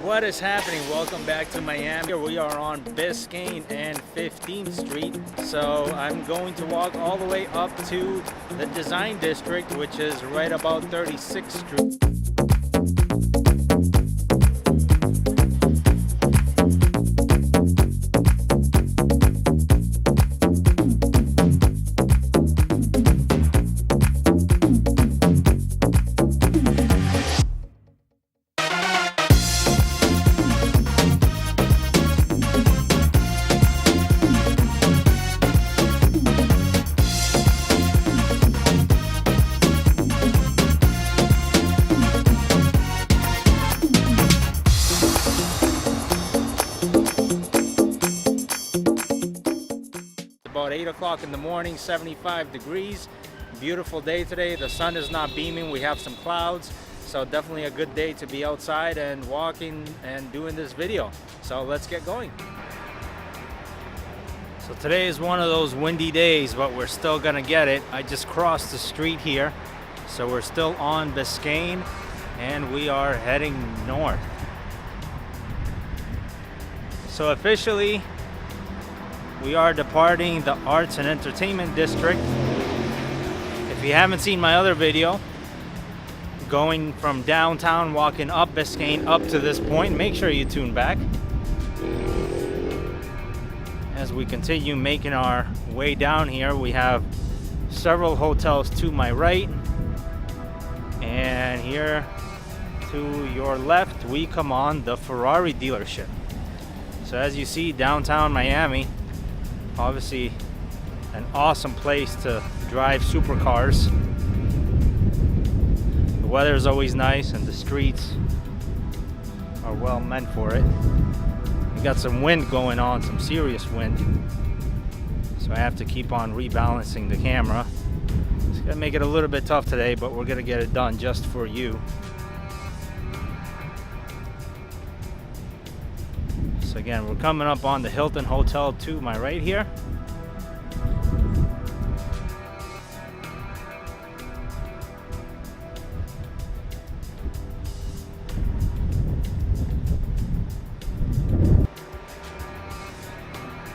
What is happening? Welcome back to Miami. We are on Biscayne and 15th Street. So I'm going to walk all the way up to the Design District, which is right about 36th Street. About 8 o'clock in the morning, 75 degrees. Beautiful day today. The sun is not beaming. We have some clouds. So definitely a good day to be outside and walking and doing this video. So let's get going. So today is one of those windy days, but we're still gonna get it. I just crossed the street here. So we're still on Biscayne and we are heading north. So officially, we are departing the Arts and Entertainment District. If you haven't seen my other video, going from downtown, walking up Biscayne up to this point, make sure you tune back. As we continue making our way down here, we have several hotels to my right. And here to your left, we come on the Ferrari dealership. So as you see, downtown Miami, obviously an awesome place to drive supercars. The weather is always nice and the streets are well meant for it. We got some wind going on, some serious wind. So I have to keep on rebalancing the camera. It's gonna make it a little bit tough today, but we're gonna get it done just for you. So again, we're coming up on the Hilton Hotel to my right here.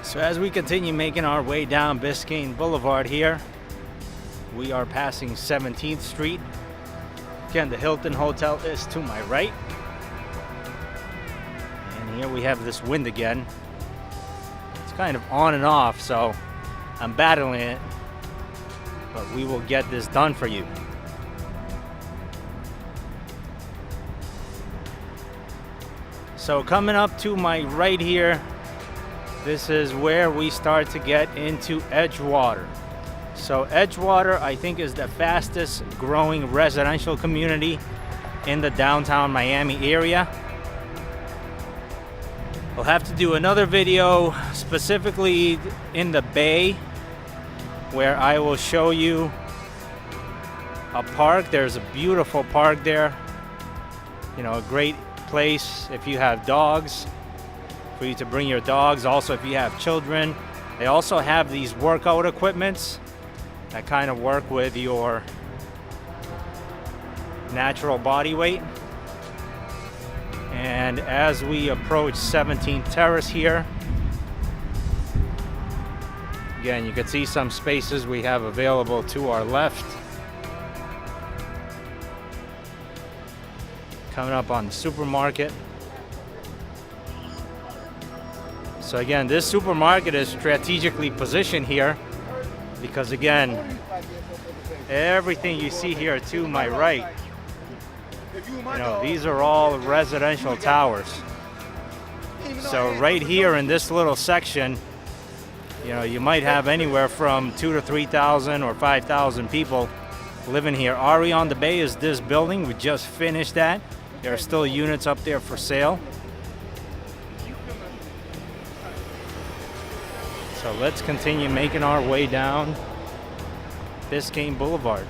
So as we continue making our way down Biscayne Boulevard here, we are passing 17th Street. Again, the Hilton Hotel is to my right. Here we have this wind again. It's kind of on and off, so I'm battling it, but we will get this done for you. So coming up to my right here, this is where we start to get into Edgewater. So Edgewater, I think, is the fastest growing residential community in the downtown Miami area. We'll have to do another video specifically in the Bay where I will show you a park. There's a beautiful park there. You know, a great place if you have dogs, for you to bring your dogs. Also, if you have children, they also have these workout equipments that kind of work with your natural body weight. And as we approach 17th Terrace here, again, you can see some spaces we have available to our left. Coming up on the supermarket. So again, this supermarket is strategically positioned here because, again, everything you see here to my right, you know, these are all residential towers. So right here in this little section, you know, you might have anywhere from 2,000 to 3,000 or 5,000 people living here. Ari on the Bay is this building. We just finished that. There are still units up there for sale. So let's continue making our way down Biscayne Boulevard.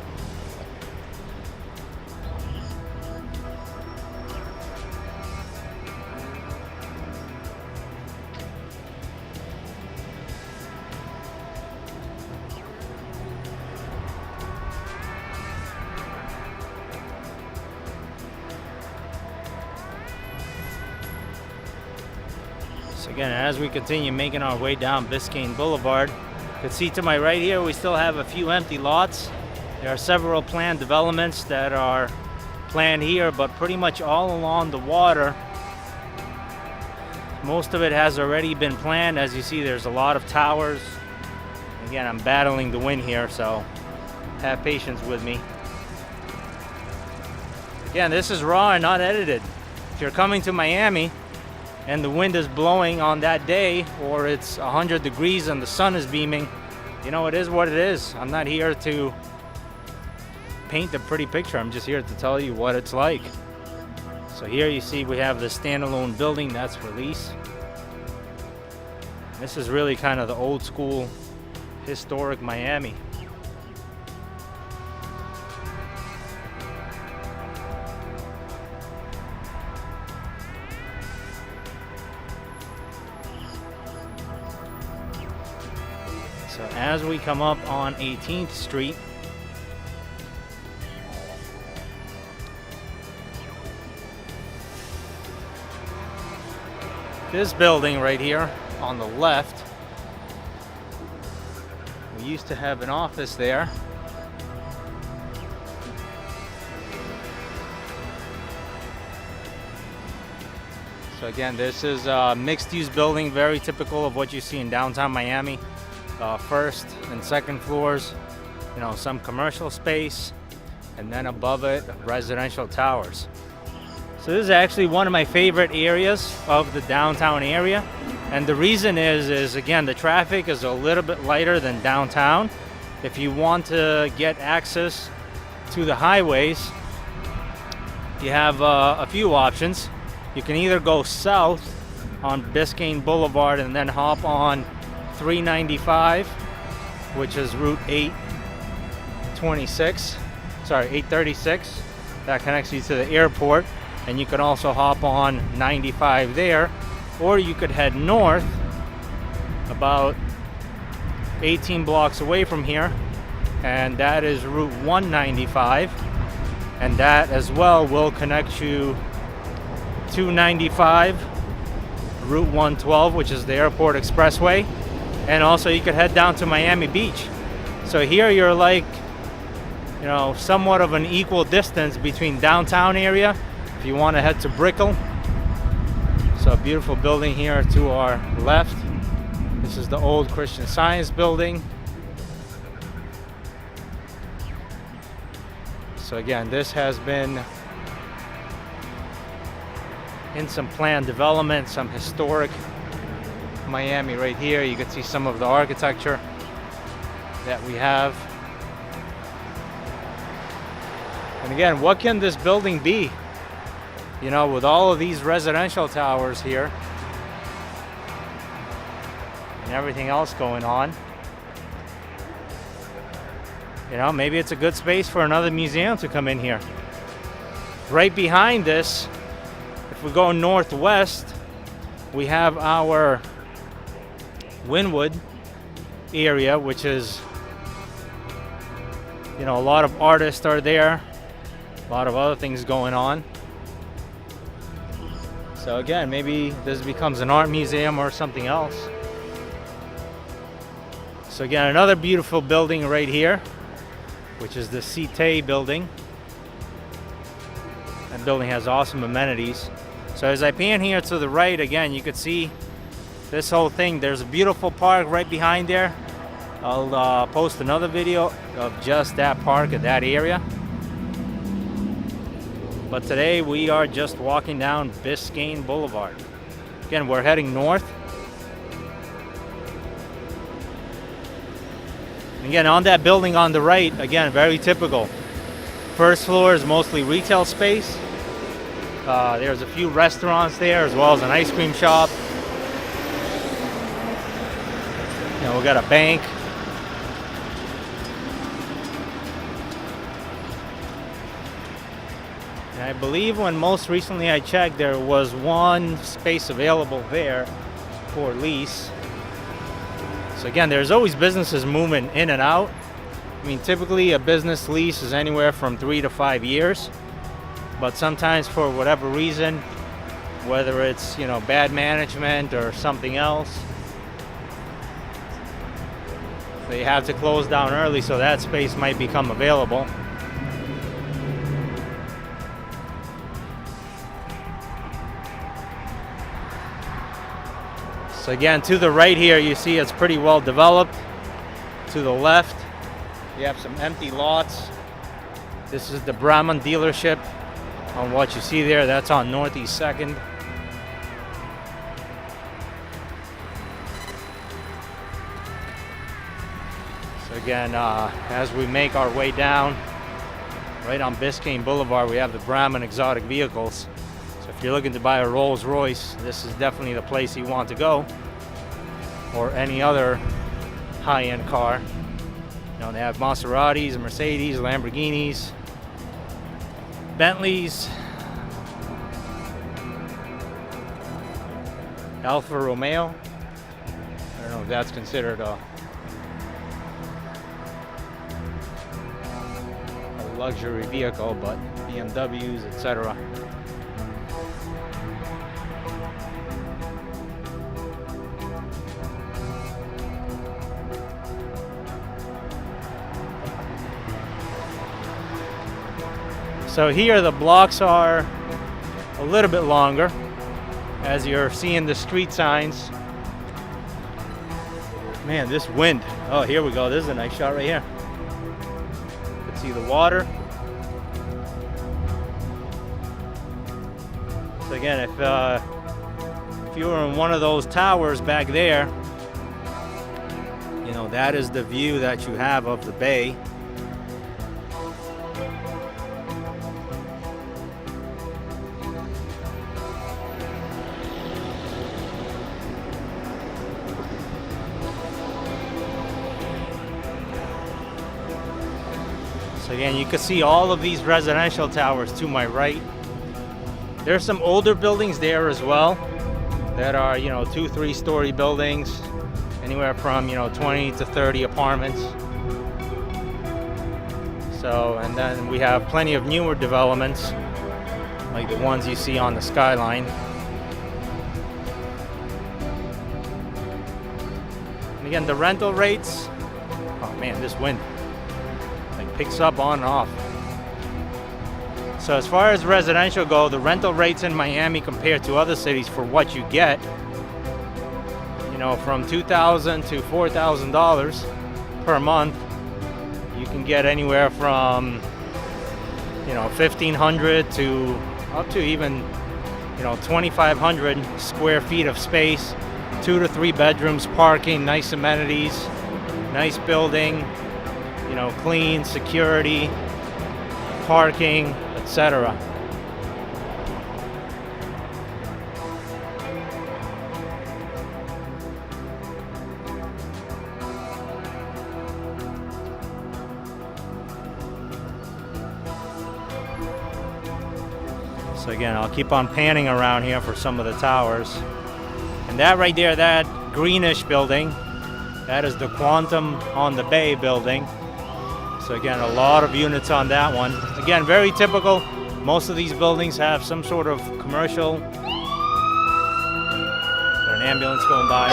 So again, as we continue making our way down Biscayne Boulevard, you can see to my right here, we still have a few empty lots. There are several planned developments that are planned here, but pretty much all along the water, most of it has already been planned. As you see, there's a lot of towers. Again, I'm battling the wind here, so have patience with me. Again, this is raw and not edited. If you're coming to Miami and the wind is blowing on that day, or it's 100 degrees and the sun is beaming, you know, it is what it is. I'm not here to paint a pretty picture. I'm just here to tell you what it's like. So here you see we have the standalone building, that's for lease. This is really kind of the old school, historic Miami. So as we come up on 18th Street, this building right here on the left, we used to have an office there. So again, this is a mixed-use building, very typical of what you see in downtown Miami. First and second floors, you know, some commercial space, and then above it, residential towers. So this is actually one of my favorite areas of the downtown area. And the reason is again, the traffic is a little bit lighter than downtown. If you want to get access to the highways, you have a few options. You can either go south on Biscayne Boulevard and then hop on 395, which is Route 836. That connects you to the airport. And you can also hop on 95 there, or you could head north about 18 blocks away from here, and that is Route 195, and that as well will connect you to 95, Route 112, which is the airport expressway, and also you could head down to Miami Beach. So here you're like, you know, somewhat of an equal distance between downtown area if you want to head to Brickell. So a beautiful building here to our left. This is the old Christian Science building. So again, this has been in some planned development, some historic Miami right here. You can see some of the architecture that we have. And again, what can this building be? You know, with all of these residential towers here and everything else going on, you know, maybe it's a good space for another museum to come in here. Right behind this, if we go northwest, we have our Wynwood area, which is, you know, a lot of artists are there, a lot of other things going on. So again, maybe this becomes an art museum or something else. So again, another beautiful building right here, which is the Cité building. That building has awesome amenities. So as I pan here to the right, again, you could see this whole thing. There's a beautiful park right behind there. I'll post another video of just that park at that area. But today we are just walking down Biscayne Boulevard. Again, we're heading north. Again, on that building on the right, again, very typical. First floor is mostly retail space. There's a few restaurants there, as well as an ice cream shop. You know, we got a bank. And I believe when most recently I checked, there was one space available there for lease. So again, there's always businesses moving in and out. I mean, typically a business lease is anywhere from 3 to 5 years. But sometimes for whatever reason, whether it's, you know, bad management or something else. They have to close down early, so that space might become available. So again, to the right here, you see it's pretty well developed. To the left, you have some empty lots. This is the Brahman dealership. On what you see there, that's on Northeast 2nd. So again, as we make our way down, right on Biscayne Boulevard, we have the Brahman exotic vehicles. So if you're looking to buy a Rolls Royce, this is definitely the place you want to go, or any other high-end car. You know, they have Maseratis, Mercedes, Lamborghinis, Bentleys, Alfa Romeo. I don't know if that's considered a luxury vehicle, but BMWs, etc. So here the blocks are a little bit longer, as you're seeing the street signs. Man, this wind. Oh, here we go. This is a nice shot right here. You can see the water. So again, if you were in one of those towers back there, you know, that is the view that you have of the bay. So again, you can see all of these residential towers to my right. There's some older buildings there as well that are, you know, 2-3 story buildings, anywhere from, you know, 20 to 30 apartments. So, and then we have plenty of newer developments, like the ones you see on the skyline. And again, the rental rates, oh man, this wind like picks up on and off. So as far as residential go, the rental rates in Miami compared to other cities for what you get, you know, from $2,000 to $4,000 per month, you can get anywhere from, you know, 1,500 to up to even, you know, 2,500 square feet of space, 2 to 3 bedrooms, parking, nice amenities, nice building, you know, clean, security, parking, etc. So again, I'll keep on panning around here for some of the towers. And that right there, that greenish building, that is the Quantum on the Bay building. So again, a lot of units on that one. Again, very typical. Most of these buildings have some sort of commercial. There's an ambulance going by.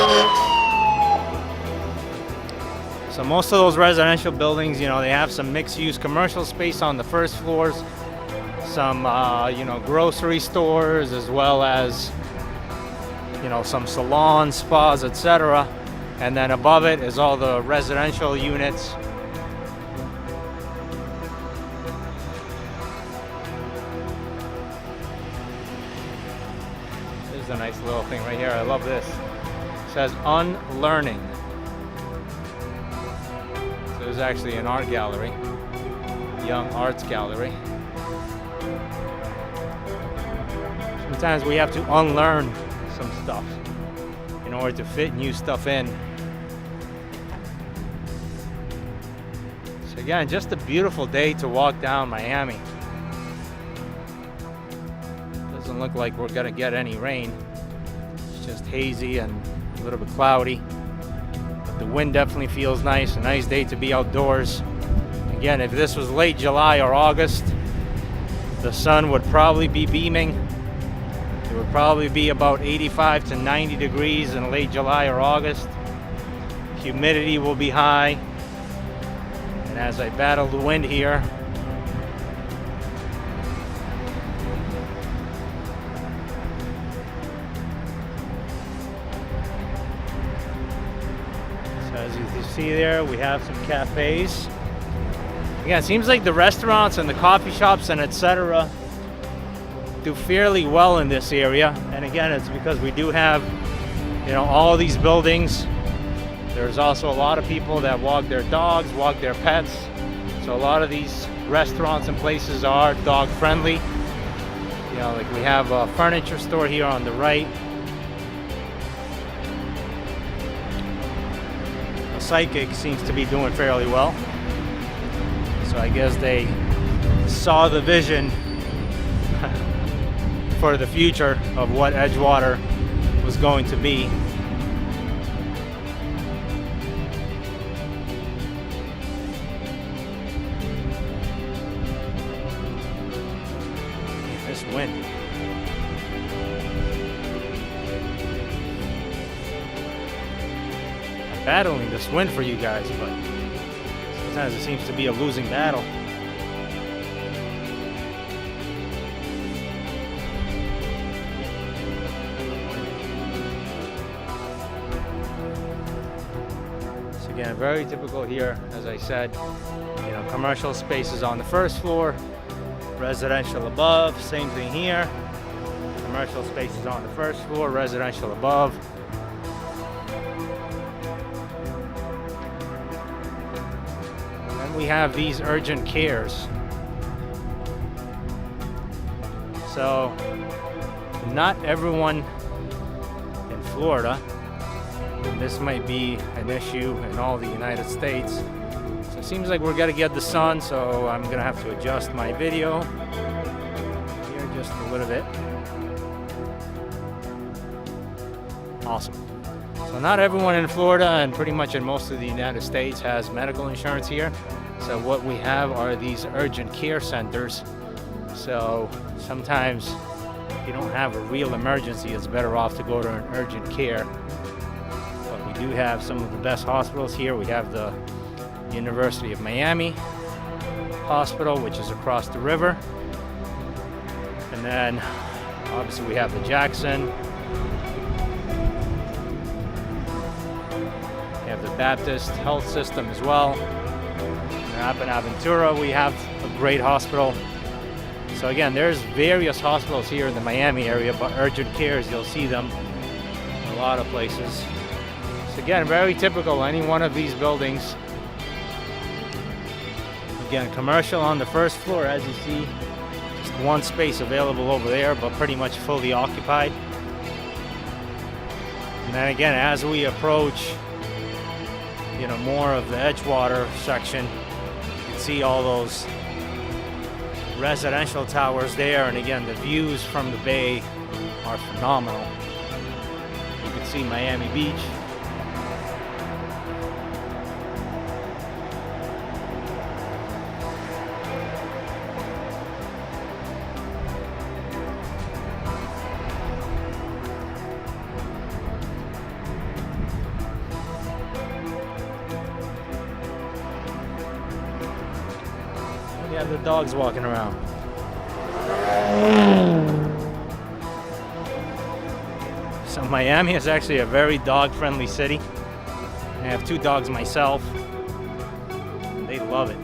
So most of those residential buildings, you know, they have some mixed-use commercial space on the first floors, some, you know, grocery stores, as well as, you know, some salons, spas, etc. And then above it is all the residential units. A nice little thing right here. I love this. It says unlearning. So there's actually an art gallery, young arts gallery. Sometimes we have to unlearn some stuff in order to fit new stuff in. So again, just a beautiful day to walk down Miami. Doesn't look like we're gonna get any rain. It's just hazy and a little bit cloudy. But the wind definitely feels nice. A nice day to be outdoors. Again, if this was late July or August, the sun would probably be beaming. It would probably be about 85 to 90 degrees in late July or August. Humidity will be high. And as I battle the wind here, so as you can see there, we have some cafes. Again, it seems like the restaurants and the coffee shops and etc. do fairly well in this area. And again, it's because we do have, you know, all these buildings. There's also a lot of people that walk their dogs, walk their pets. So a lot of these restaurants and places are dog friendly. You know, like we have a furniture store here on the right. A Psychic seems to be doing fairly well. So I guess they saw the vision for the future of what Edgewater was going to be. This wind. I'm battling this wind for you guys, but sometimes it seems to be a losing battle. So again, very typical here, as I said, you know, commercial spaces on the first floor, residential above, same thing here. Commercial spaces on the first floor, residential above. We have these urgent cares. So not everyone in Florida, and this might be an issue in all the United States. So it seems like we're gonna get the sun, so I'm gonna have to adjust my video here just a little bit. Awesome. So not everyone in Florida and pretty much in most of the United States has medical insurance here. So what we have are these urgent care centers. So sometimes if you don't have a real emergency, it's better off to go to an urgent care. But we do have some of the best hospitals here. We have the University of Miami Hospital, which is across the river. And then obviously we have the Jackson. We have the Baptist Health System as well. Up in Aventura, we have a great hospital. So again, there's various hospitals here in the Miami area, but urgent cares, you'll see them in a lot of places. So again, very typical, any one of these buildings. Again, commercial on the first floor, as you see, just one space available over there, but pretty much fully occupied. And then again, as we approach, you know, more of the Edgewater section, see all those residential towers there, and again the views from the bay are phenomenal. You can see Miami Beach. We have the dogs walking around. So Miami is actually a very dog-friendly city. I have 2 dogs myself. They love it.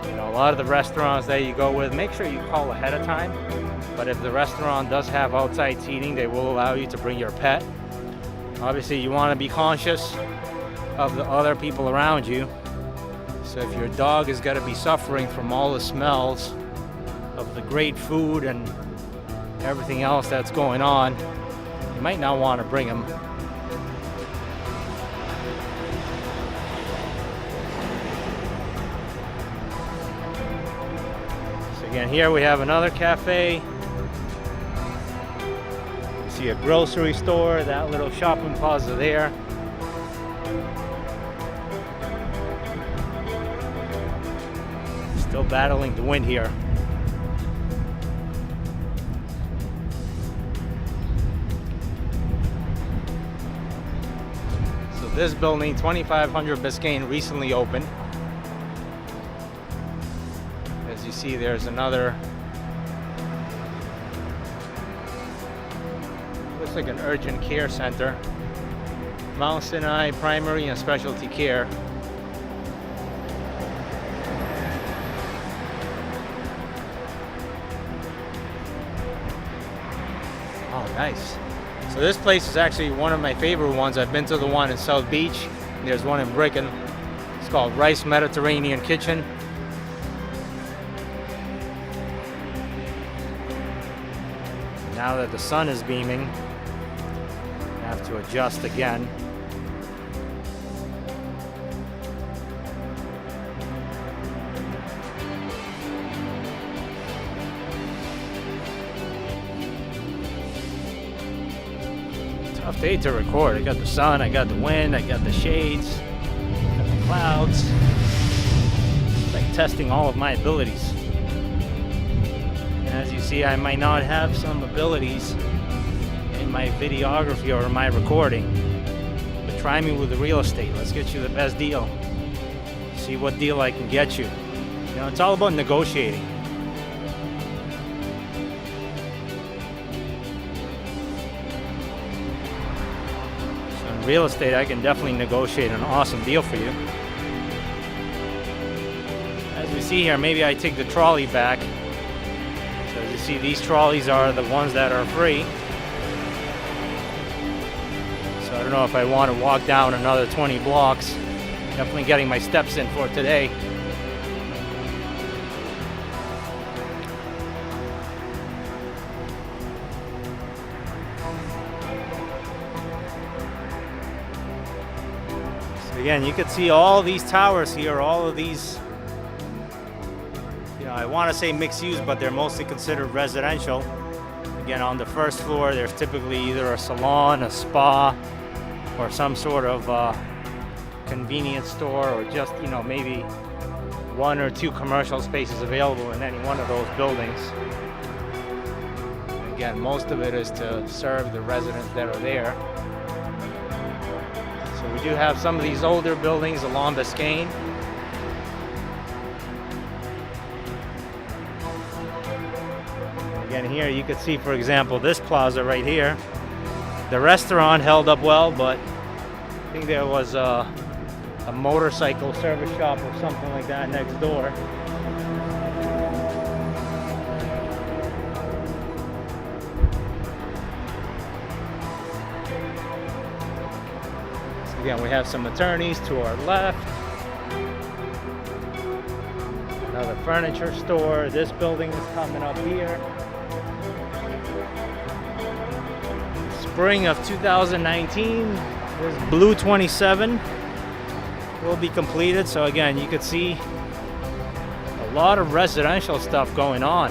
You know, a lot of the restaurants that you go with, make sure you call ahead of time. But if the restaurant does have outside seating, they will allow you to bring your pet. Obviously, you want to be conscious of the other people around you. So if your dog is going to be suffering from all the smells of the great food and everything else that's going on, you might not want to bring him. So again, here we have another cafe. You see a grocery store, that little shopping plaza there. Still battling the wind here. This building, 2500 Biscayne, recently opened. As you see, there's another, looks like an urgent care center. Mount Sinai Primary and Specialty Care. Oh, nice. So this place is actually one of my favorite ones. I've been to the one in South Beach. There's one in Brickell. It's called Rice Mediterranean Kitchen. Now that the sun is beaming, I have to adjust again. Tough day to record. I got the sun, I got the wind, I got the shades, I got the clouds. It's like testing all of my abilities. And as you see, I might not have some abilities in my videography or my recording. But try me with the real estate. Let's get you the best deal. See what deal I can get you. You know, it's all about negotiating. Real estate, I can definitely negotiate an awesome deal for you. As we see here, maybe I take the trolley back. So as you see, these trolleys are the ones that are free. So I don't know if I want to walk down another 20 blocks. Definitely getting my steps in for today. Again, you can see all these towers here, all of these, you know, I want to say mixed use, but they're mostly considered residential. Again, on the first floor, there's typically either a salon, a spa, or some sort of convenience store, or just, you know, maybe one or two commercial spaces available in any one of those buildings. Again, most of it is to serve the residents that are there. We do have some of these older buildings along Biscayne. Again, here you can see, for example, this plaza right here. The restaurant held up well, but I think there was a motorcycle service shop or something like that next door. Again, we have some attorneys to our left. Another furniture store. This building is coming up here. Spring of 2019. This Blue 27 will be completed. So again, you can see a lot of residential stuff going on.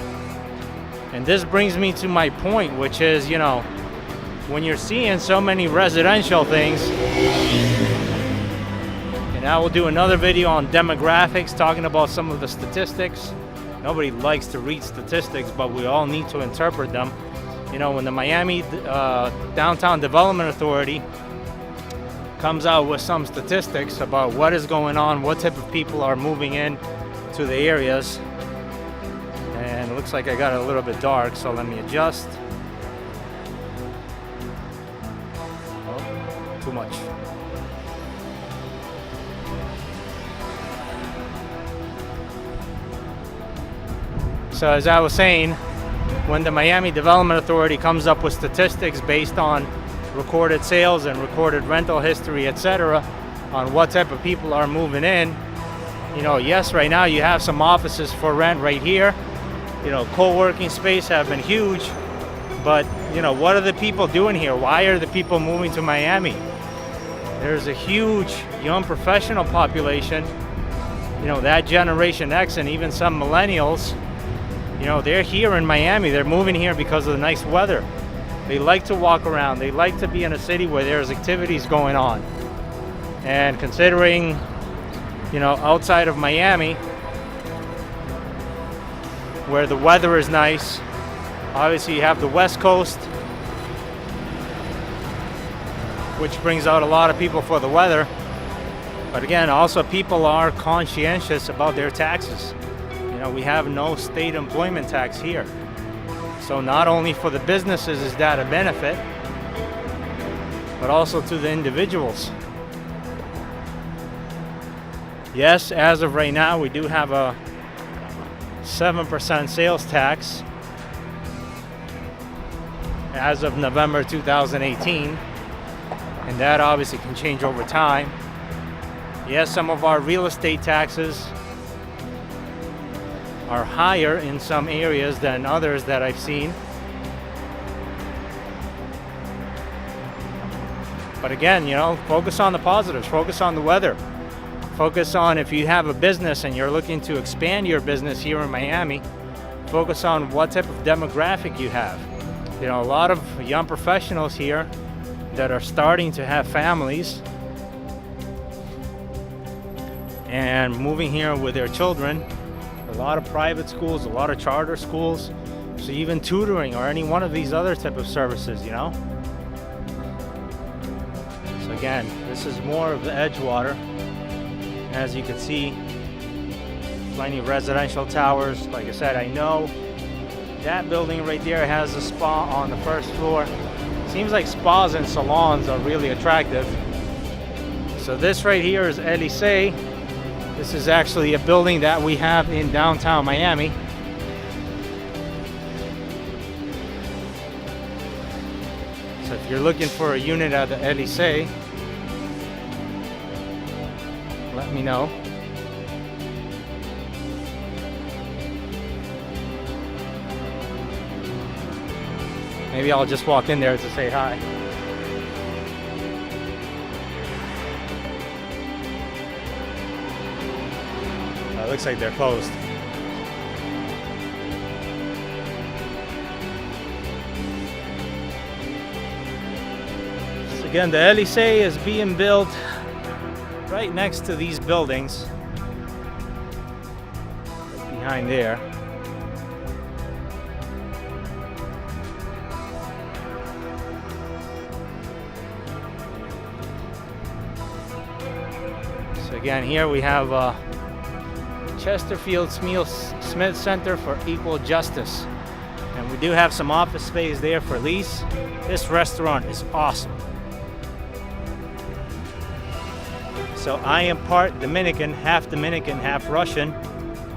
And this brings me to my point, which is, you know, when you're seeing so many residential things, and I will do another video on demographics, talking about some of the statistics. Nobody likes to read statistics, but we all need to interpret them. You know, when the Miami Downtown Development Authority comes out with some statistics about what is going on, what type of people are moving in to the areas, and it looks like I got it a little bit dark, so let me adjust. Too much. So as I was saying, when the Miami Development Authority comes up with statistics based on recorded sales and recorded rental history, etc., on what type of people are moving in, you know, yes, right now you have some offices for rent right here. You know, co-working space have been huge, but you know, what are the people doing here? Why are the people moving to Miami? There's a huge young professional population, you know, that Generation X and even some millennials, you know, they're here in Miami. They're moving here because of the nice weather. They like to walk around. They like to be in a city where there's activities going on. And considering, you know, outside of Miami, where the weather is nice, obviously you have the West Coast. which brings out a lot of people for the weather. But again, also people are conscientious about their taxes. You know, we have no state employment tax here. So not only for the businesses is that a benefit, but also to the individuals. Yes, as of right now, we do have a 7% sales tax as of November 2018, and that obviously can change over time. Yes, some of our real estate taxes are higher in some areas than others that I've seen. But again, you know, focus on the positives, focus on the weather. Focus on, if you have a business and you're looking to expand your business here in Miami, focus on what type of demographic you have. You know, a lot of young professionals here that are starting to have families and moving here with their children. A lot of private schools, a lot of charter schools, so even tutoring or any one of these other type of services, you know. So again, this is more of the Edgewater. As you can see, plenty of residential towers. Like I said, I know that building right there has a spa on the first floor. Seems like spas and salons are really attractive. So this right here is Elysee. This is actually a building that we have in downtown Miami. So if you're looking for a unit at the Elysee, let me know. Maybe I'll just walk in there to say hi. It looks like they're closed. So again, the Elysee is being built right next to these buildings, right behind there. So again, here we have Chesterfield Smith Center for Equal Justice, and we do have some office space there for lease. This restaurant is awesome. So I am part Dominican, half Russian.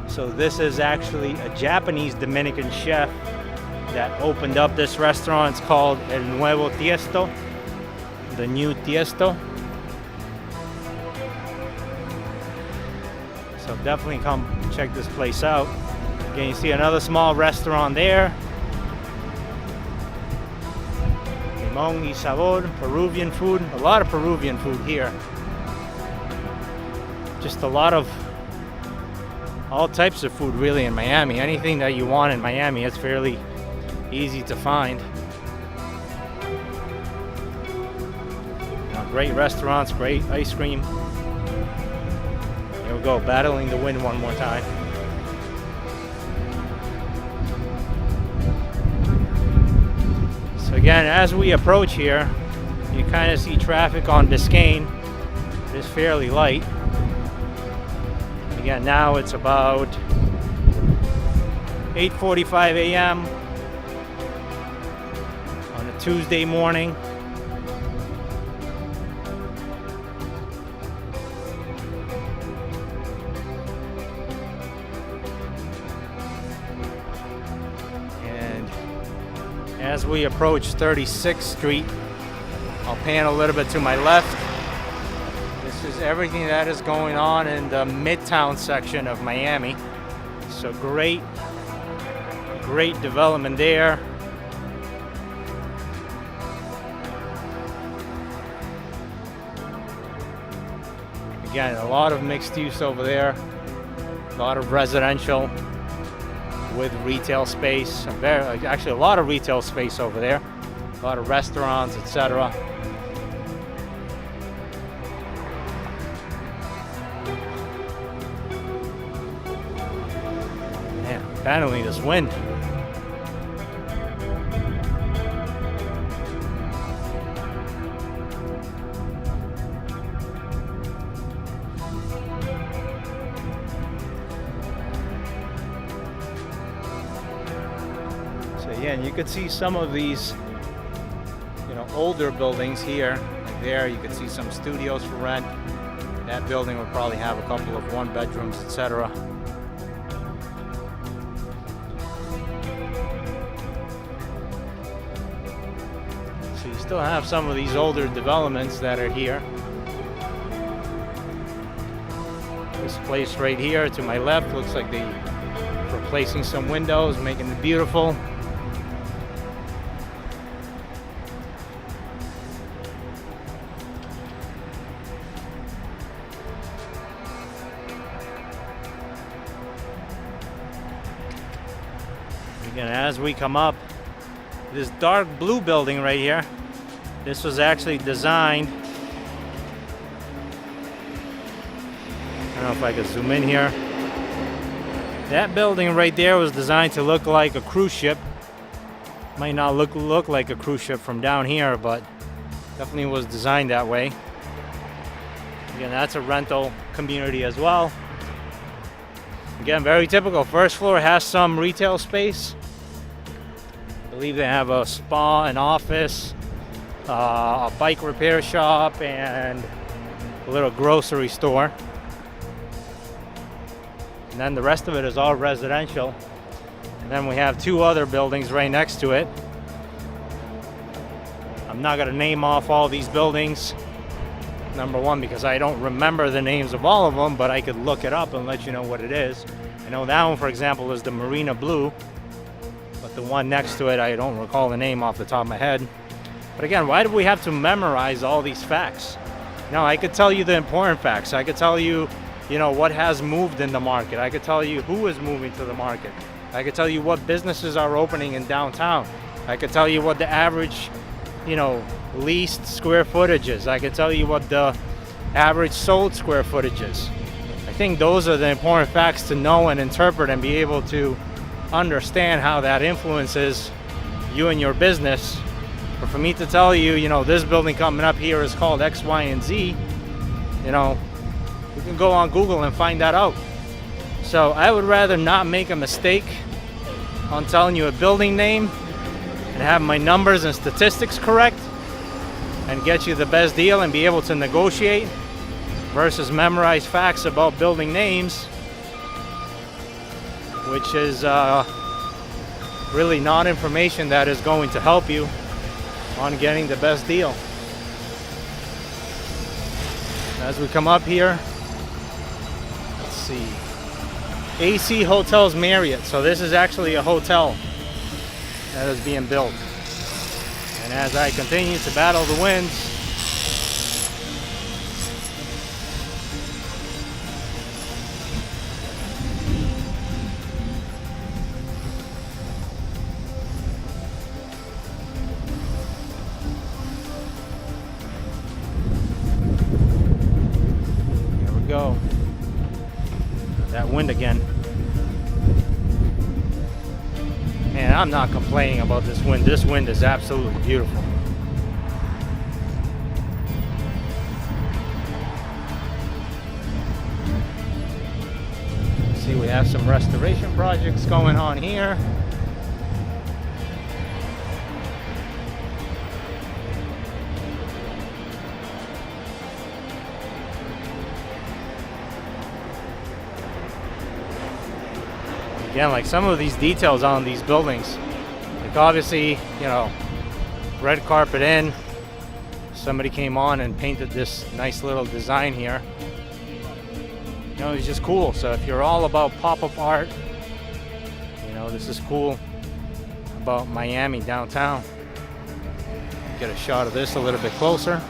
So this is actually a Japanese Dominican chef that opened up this restaurant. It's called El Nuevo Tiesto, the new Tiesto. So definitely come check this place out. Again, you see another small restaurant there. Limón y Sabor, Peruvian food. A lot of Peruvian food here. Just a lot of all types of food really in Miami. Anything that you want in Miami, it's fairly easy to find. You know, great restaurants, great ice cream. Here we go, battling the wind one more time. So again, as we approach here, you kind of see traffic on Biscayne. It is fairly light. Again, now it's about 8:45 a.m. on a Tuesday morning. And as we approach 36th Street, I'll pan a little bit to my left. This is everything that is going on in the Midtown section of Miami. So great development there. Again, a lot of mixed use over there. A lot of residential with retail space. Actually, a lot of retail space over there. A lot of restaurants, etc. Battling this wind. Again, you could see some of these, older buildings here. Like there, you could see some studios for rent. That building will probably have a couple of one bedrooms, etc. So you still have some of these older developments that are here. This place right here to my left looks like they're replacing some windows, making it beautiful. Again, as we come up, this dark blue building right here, this was actually designed. I don't know if I could zoom in here. That building right there was designed to look like a cruise ship. Might not look like a cruise ship from down here, but definitely was designed that way. Again, that's a rental community as well. Again, very typical. First floor has some retail space. I believe they have a spa, an office, a bike repair shop, and a little grocery store. And then the rest of it is all residential. And then we have two other buildings right next to it. I'm not going to name off all these buildings. Number one, because I don't remember the names of all of them, but I could look it up and let you know what it is. I know that one, for example, is the Marina Blue, but the one next to it, I don't recall the name off the top of my head. But again, why do we have to memorize all these facts? No, I could tell you the important facts. I could tell you, what has moved in the market. I could tell you who is moving to the market. I could tell you what businesses are opening in downtown. I could tell you what the average, leased square footage is. I could tell you what the average sold square footage is. I think those are the important facts to know and interpret and be able to understand how that influences you and your business. But for me to tell you, this building coming up here is called X, Y, and Z, you can go on Google and find that out. So I would rather not make a mistake on telling you a building name and have my numbers and statistics correct and get you the best deal and be able to negotiate versus memorize facts about building names, which is really not information that is going to help you on getting the best deal. As we come up here, let's see, AC Hotels Marriott. So this is actually a hotel that is being built. And as I continue to battle the winds, here we go. That wind again. Man, I'm not complaining about this wind. This wind is absolutely beautiful. See, we have some restoration projects going on here. Again, like some of these details on these buildings, like obviously, red carpet in, somebody came on and painted this nice little design here. It's just cool. So if you're all about pop-up art, this is cool about Miami downtown. Get a shot of this a little bit closer.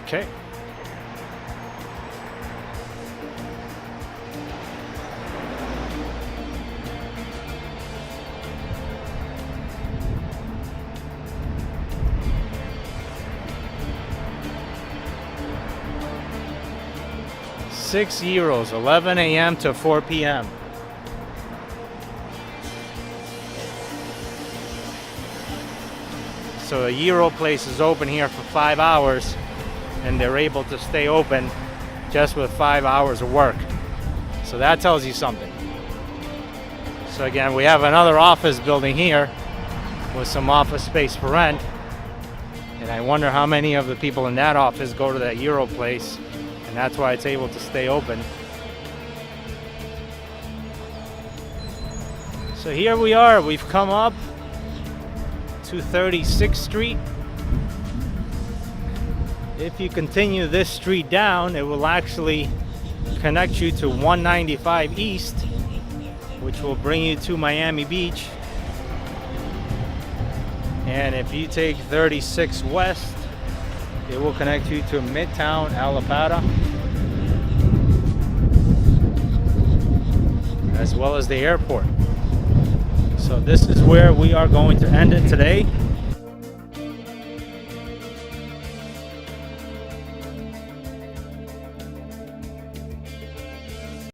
Okay. 6 euros, 11 a.m. to 4 p.m. So a Euro place is open here for 5 hours, and they're able to stay open just with 5 hours of work. So that tells you something. So again, we have another office building here with some office space for rent. And I wonder how many of the people in that office go to that Euro place, and that's why it's able to stay open. So here we are, we've come up to 36th Street. If you continue this street down, it will actually connect you to 195 East, which will bring you to Miami Beach. And if you take 36 West, it will connect you to Midtown Alapata, as well as the airport. So this is where we are going to end it today.